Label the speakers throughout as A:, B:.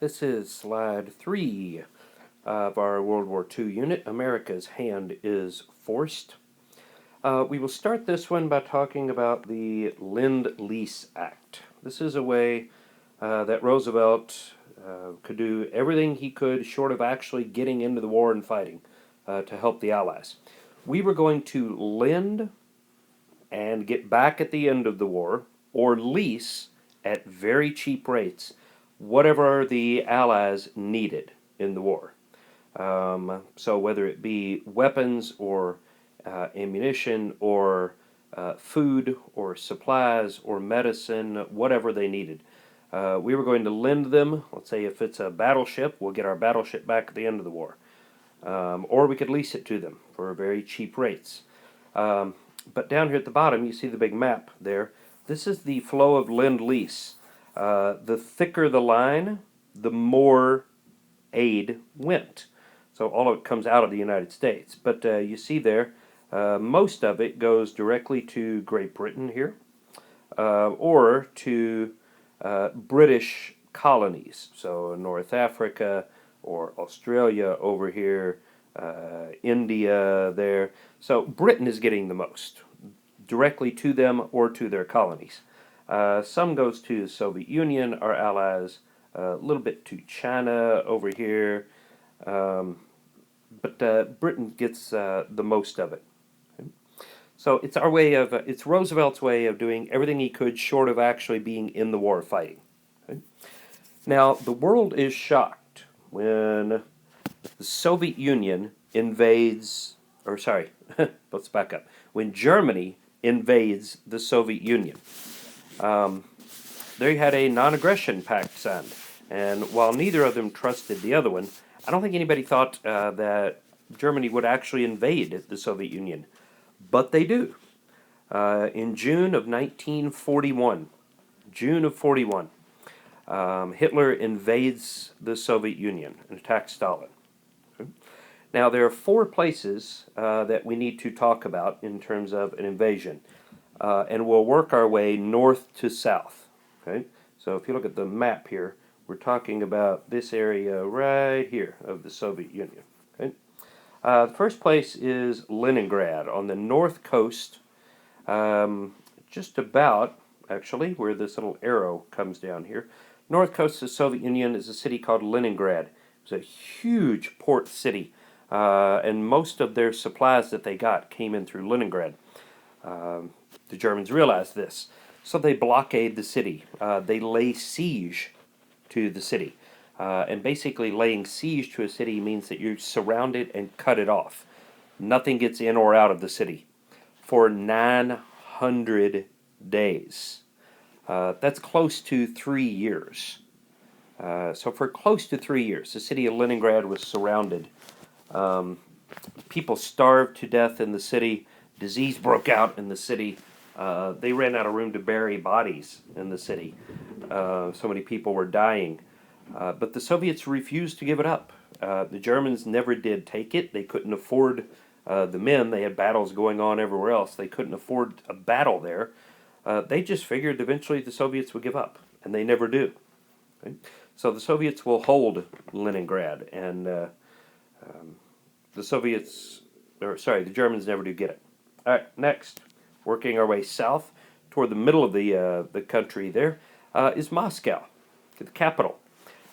A: This is slide 3 of our World War II unit, America's Hand is Forced. We will start this one by talking about the Lend-Lease Act. This is a way that Roosevelt could do everything he could short of actually getting into the war and fighting to help the Allies. We were going to lend and get back at the end of the war, or lease at very cheap rates whatever the Allies needed in the war. So whether it be weapons or ammunition or food or supplies or medicine, whatever they needed. We were going to lend them. Let's say if it's a battleship, we'll get our battleship back at the end of the war. Or we could lease it to them for very cheap rates. But down here at the bottom, you see the big map there. This is the flow of Lend-Lease. The thicker the line, the more aid went. So all of it comes out of the United States. But you see there, most of it goes directly to Great Britain here, or to British colonies. So North Africa or Australia over here, India there. So Britain is getting the most, directly to them or to their colonies. Some goes to the Soviet Union, our allies, a little bit to China over here, but Britain gets the most of it. Okay? So it's our way of, it's Roosevelt's way of doing everything he could short of actually being in the war fighting. Okay? Now, the world is shocked when the Soviet Union invades, or sorry, let's back up. When Germany invades the Soviet Union. They had a non-aggression pact signed, and while neither of them trusted the other one, I don't think anybody thought that Germany would actually invade the Soviet Union, but they do. In June of 1941, Hitler invades the Soviet Union and attacks Stalin. Okay. Now, there are 4 places that we need to talk about in terms of an invasion, and we'll work our way north to south. Okay, so if you look at the map here, we're talking about this area right here of the Soviet Union. Okay, the first place is Leningrad on the north coast, just about, actually, where this little arrow comes down here. North coast of the Soviet Union is a city called Leningrad. It's a huge port city, and most of their supplies that they got came in through Leningrad. The Germans realized this, so they blockade the city. They lay siege to the city. And basically laying siege to a city means that you surround it and cut it off. Nothing gets in or out of the city for 900 days. That's close to 3 years. So for close to 3 years, the city of Leningrad was surrounded. People starved to death in the city. Disease broke out in the city. They ran out of room to bury bodies in the city. So many people were dying. But the Soviets refused to give it up. The Germans never did take it. They couldn't afford the men. They had battles going on everywhere else. They couldn't afford a battle there. They just figured eventually the Soviets would give up, and they never do. Okay? So the Soviets will hold Leningrad, and the Germans never do get it. All right, next, working our way south toward the middle of the country there, is Moscow, the capital.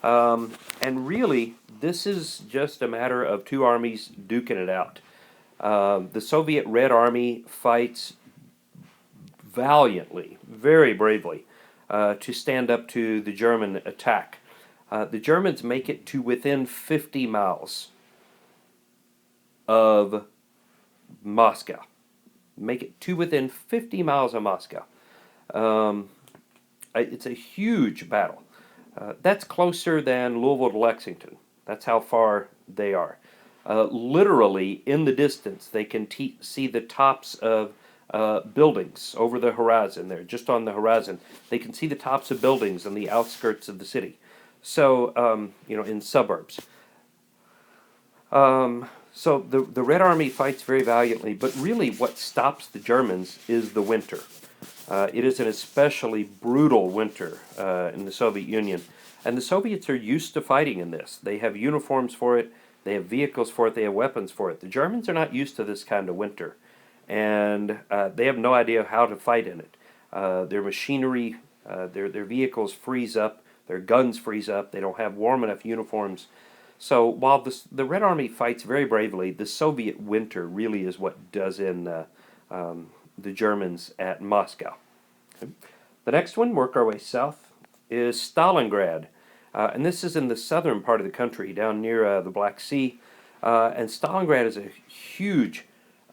A: And really, this is just a matter of 2 armies duking it out. The Soviet Red Army fights valiantly, very bravely, to stand up to the German attack. The Germans make it to within 50 miles of Moscow. Make it to within 50 miles of Moscow. It's a huge battle. That's closer than Louisville to Lexington. That's how far they are. Literally, in the distance, they can see the tops of buildings over the horizon there, just on the horizon. They can see the tops of buildings on the outskirts of the city. So, in suburbs. So the Red Army fights very valiantly, but really what stops the Germans is the winter. It is an especially brutal winter in the Soviet Union. And the Soviets are used to fighting in this. They have uniforms for it, they have vehicles for it, they have weapons for it. The Germans are not used to this kind of winter. And they have no idea how to fight in it. Their machinery, their vehicles freeze up, their guns freeze up, they don't have warm enough uniforms. So while the Red Army fights very bravely, the Soviet winter really is what does in the Germans at Moscow. Okay. The next one, work our way south, is Stalingrad. And this is in the southern part of the country, down near the Black Sea. And Stalingrad is a huge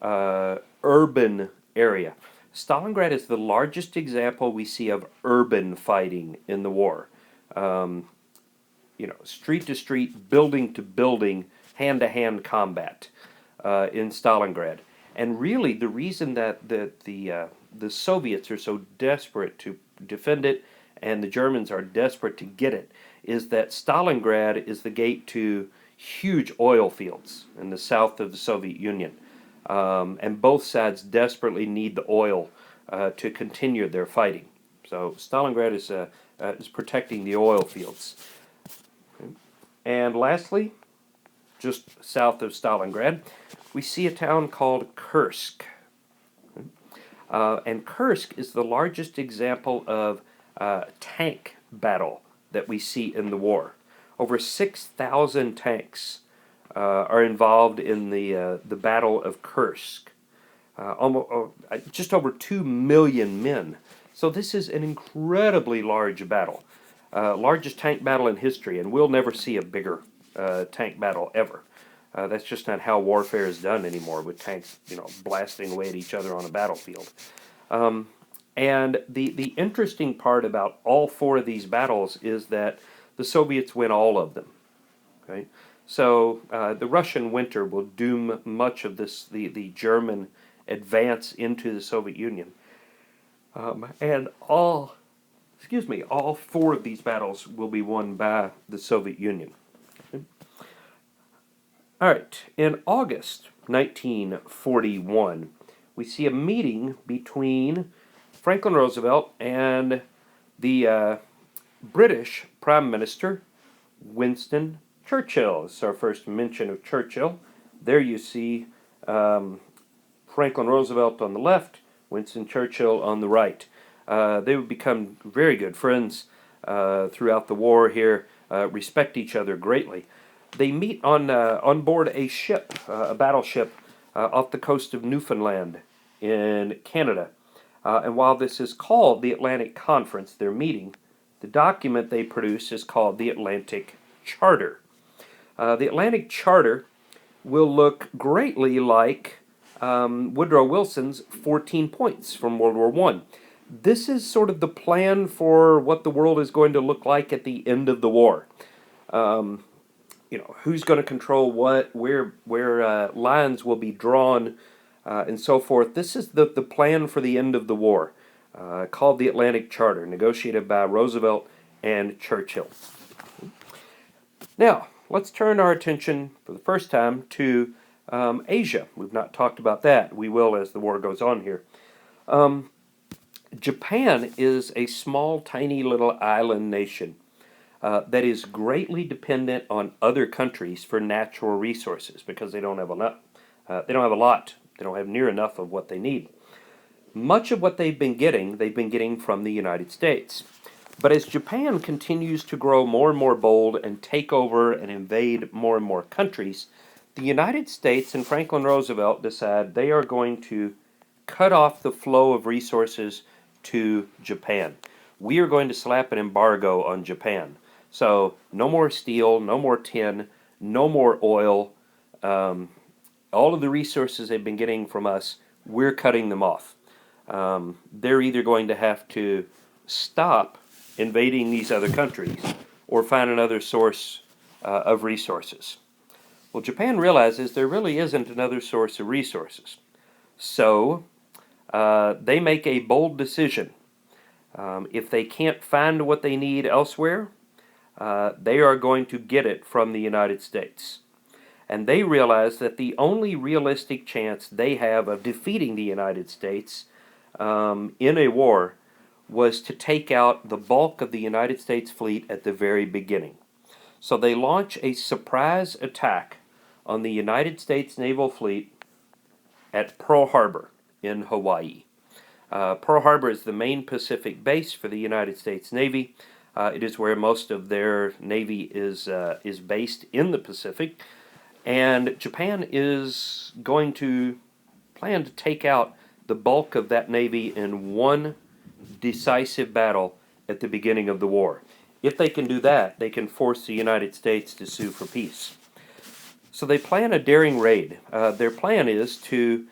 A: urban area. Stalingrad is the largest example we see of urban fighting in the war. Street to street, building to building, hand to hand combat in Stalingrad. And really, the reason that the Soviets are so desperate to defend it, and the Germans are desperate to get it, is that Stalingrad is the gate to huge oil fields in the south of the Soviet Union. And both sides desperately need the oil to continue their fighting. So Stalingrad is protecting the oil fields. Okay. And lastly, just south of Stalingrad, we see a town called Kursk. Okay. And Kursk is the largest example of tank battle that we see in the war. Over 6,000 tanks are involved in the Battle of Kursk. Just over 2 million men. So this is an incredibly large battle. Largest tank battle in history, and we'll never see a bigger tank battle ever. That's just not how warfare is done anymore, with tanks, blasting away at each other on a battlefield. And the interesting part about all four of these battles is that the Soviets win all of them. Okay, so the Russian winter will doom much of the German advance into the Soviet Union, and all four of these battles will be won by the Soviet Union. Okay. All right, in August 1941, we see a meeting between Franklin Roosevelt and the British Prime Minister Winston Churchill. This is our first mention of Churchill. There you see Franklin Roosevelt on the left, Winston Churchill on the right. They would become very good friends throughout the war here, respect each other greatly. They meet on board a ship, a battleship, off the coast of Newfoundland in Canada. And while this is called the Atlantic Conference, their meeting, the document they produce is called the Atlantic Charter. The Atlantic Charter will look greatly like Woodrow Wilson's 14 points from World War I. This is sort of the plan for what the world is going to look like at the end of the war. Who's going to control what, where lines will be drawn, and so forth. This is the plan for the end of the war, called the Atlantic Charter, negotiated by Roosevelt and Churchill. Now, let's turn our attention for the first time to Asia. We've not talked about that. We will as the war goes on here. Japan is a small, tiny little island nation that is greatly dependent on other countries for natural resources because they don't have enough. They don't have a lot. They don't have near enough of what they need. Much of what they've been getting from the United States. But as Japan continues to grow more and more bold and take over and invade more and more countries, the United States and Franklin Roosevelt decide they are going to cut off the flow of resources to Japan. We are going to slap an embargo on Japan. So no more steel, no more tin, no more oil. All of the resources they've been getting from us, we're cutting them off. They're either going to have to stop invading these other countries or find another source of resources. Well, Japan realizes there really isn't another source of resources. So they make a bold decision. If they can't find what they need elsewhere, they are going to get it from the United States. And they realize that the only realistic chance they have of defeating the United States in a war was to take out the bulk of the United States fleet at the very beginning. So they launch a surprise attack on the United States naval fleet at Pearl Harbor in Hawaii. Pearl Harbor is the main Pacific base for the United States Navy. It is where most of their Navy is based in the Pacific. And Japan is going to plan to take out the bulk of that Navy in one decisive battle at the beginning of the war. If they can do that, they can force the United States to sue for peace. So they plan a daring raid. Their plan is to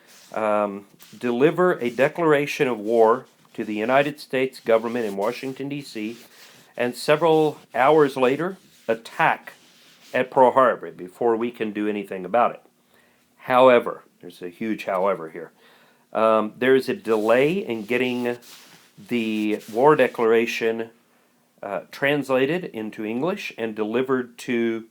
A: deliver a declaration of war to the United States government in Washington, D.C., and several hours later, attack at Pearl Harbor before we can do anything about it. However, there's a huge however here. There is a delay in getting the war declaration translated into English and delivered to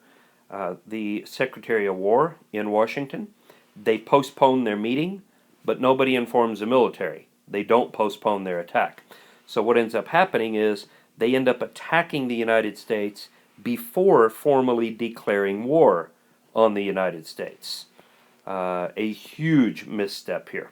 A: the Secretary of War in Washington. They postpone their meeting, but nobody informs the military. They don't postpone their attack. So what ends up happening is they end up attacking the United States before formally declaring war on the United States. A huge misstep here.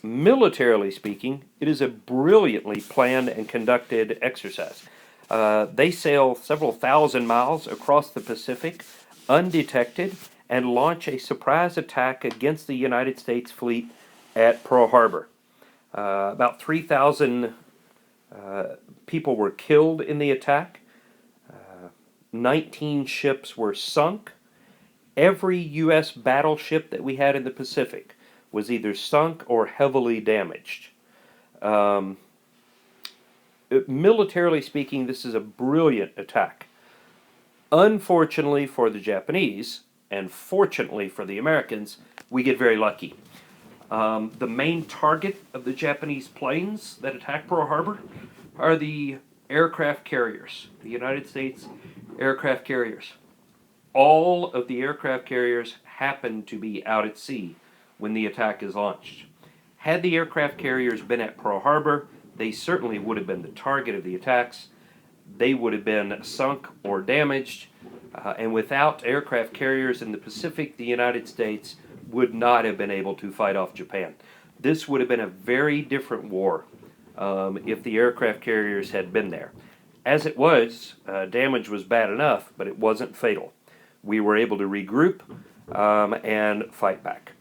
A: Militarily speaking, it is a brilliantly planned and conducted exercise. They sail several thousand miles across the Pacific undetected and launch a surprise attack against the United States fleet at Pearl Harbor. About 3,000 people were killed in the attack. 19 ships were sunk. Every U.S. battleship that we had in the Pacific was either sunk or heavily damaged. Militarily speaking, this is a brilliant attack. Unfortunately for the Japanese, and fortunately for the Americans, we get very lucky. The main target of the Japanese planes that attack Pearl Harbor are the aircraft carriers, the United States aircraft carriers. All of the aircraft carriers happen to be out at sea when the attack is launched. Had the aircraft carriers been at Pearl Harbor, they certainly would have been the target of the attacks. They would have been sunk or damaged, and without aircraft carriers in the Pacific, the United States would not have been able to fight off Japan. This would have been a very different war if the aircraft carriers had been there. As it was, damage was bad enough, but it wasn't fatal. We were able to regroup and fight back.